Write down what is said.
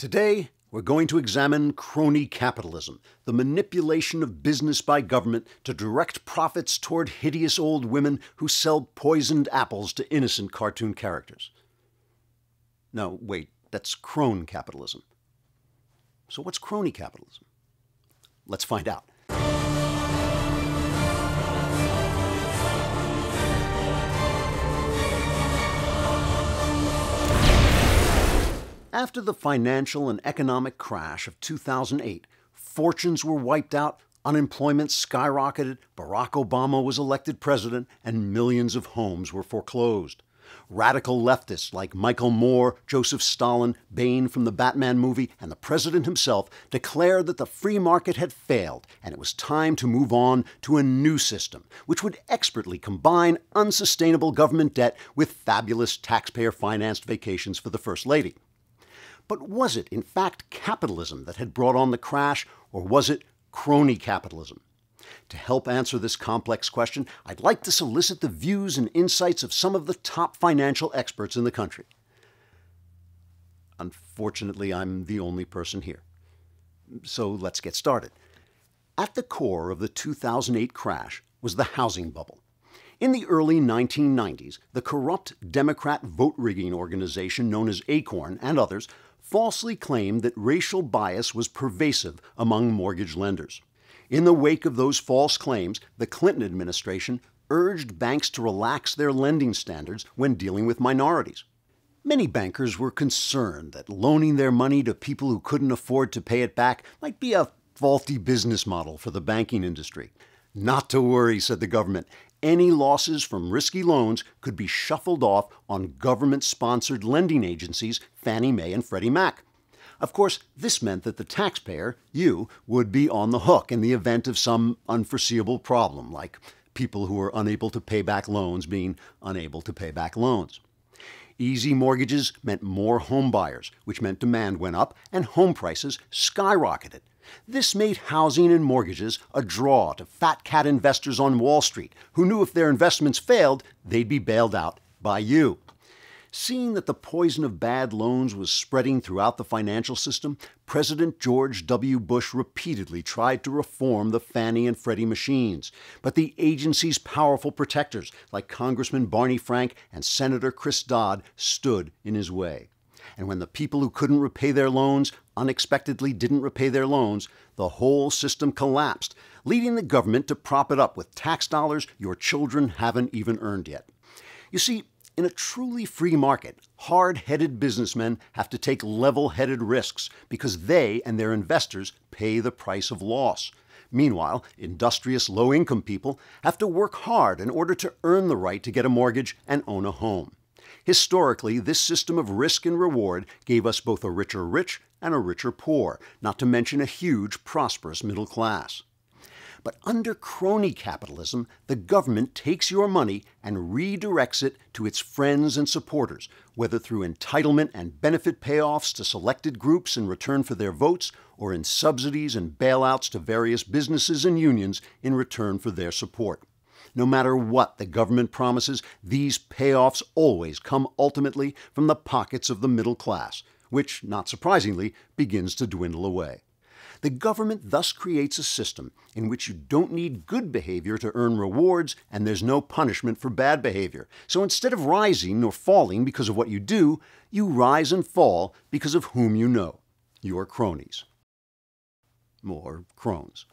Today, we're going to examine crony capitalism, the manipulation of business by government to direct profits toward hideous old women who sell poisoned apples to innocent cartoon characters. No, wait, that's crone capitalism. So what's crony capitalism? Let's find out. After the financial and economic crash of 2008, fortunes were wiped out, unemployment skyrocketed, Barack Obama was elected president, and millions of homes were foreclosed. Radical leftists like Michael Moore, Joseph Stalin, Bane from the Batman movie, and the president himself declared that the free market had failed, and it was time to move on to a new system, which would expertly combine unsustainable government debt with fabulous taxpayer-financed vacations for the First Lady. But was it, in fact, capitalism that had brought on the crash, or was it crony capitalism? To help answer this complex question, I'd like to solicit the views and insights of some of the top financial experts in the country. Unfortunately, I'm the only person here. So let's get started. At the core of the 2008 crash was the housing bubble. In the early 1990s, the corrupt Democrat vote-rigging organization known as Acorn and others falsely claimed that racial bias was pervasive among mortgage lenders. In the wake of those false claims, the Clinton administration urged banks to relax their lending standards when dealing with minorities. Many bankers were concerned that loaning their money to people who couldn't afford to pay it back might be a faulty business model for the banking industry. Not to worry, said the government. Any losses from risky loans could be shuffled off on government-sponsored lending agencies, Fannie Mae and Freddie Mac. Of course, this meant that the taxpayer, you, would be on the hook in the event of some unforeseeable problem, like people who were unable to pay back loans being unable to pay back loans. Easy mortgages meant more home buyers, which meant demand went up and home prices skyrocketed. This made housing and mortgages a draw to fat cat investors on Wall Street, who knew if their investments failed, they'd be bailed out by you. Seeing that the poison of bad loans was spreading throughout the financial system, President George W. Bush repeatedly tried to reform the Fannie and Freddie machines. But the agency's powerful protectors, like Congressman Barney Frank and Senator Chris Dodd, stood in his way. And when the people who couldn't repay their loans unexpectedly didn't repay their loans, the whole system collapsed, leading the government to prop it up with tax dollars your children haven't even earned yet. You see, in a truly free market, hard-headed businessmen have to take level-headed risks because they and their investors pay the price of loss. Meanwhile, industrious low-income people have to work hard in order to earn the right to get a mortgage and own a home. Historically, this system of risk and reward gave us both a richer rich and a richer poor, not to mention a huge, prosperous middle class. But under crony capitalism, the government takes your money and redirects it to its friends and supporters, whether through entitlement and benefit payoffs to selected groups in return for their votes, or in subsidies and bailouts to various businesses and unions in return for their support. No matter what the government promises, these payoffs always come ultimately from the pockets of the middle class, which, not surprisingly, begins to dwindle away. The government thus creates a system in which you don't need good behavior to earn rewards and there's no punishment for bad behavior. So instead of rising or falling because of what you do, you rise and fall because of whom you know, your cronies. Or crones.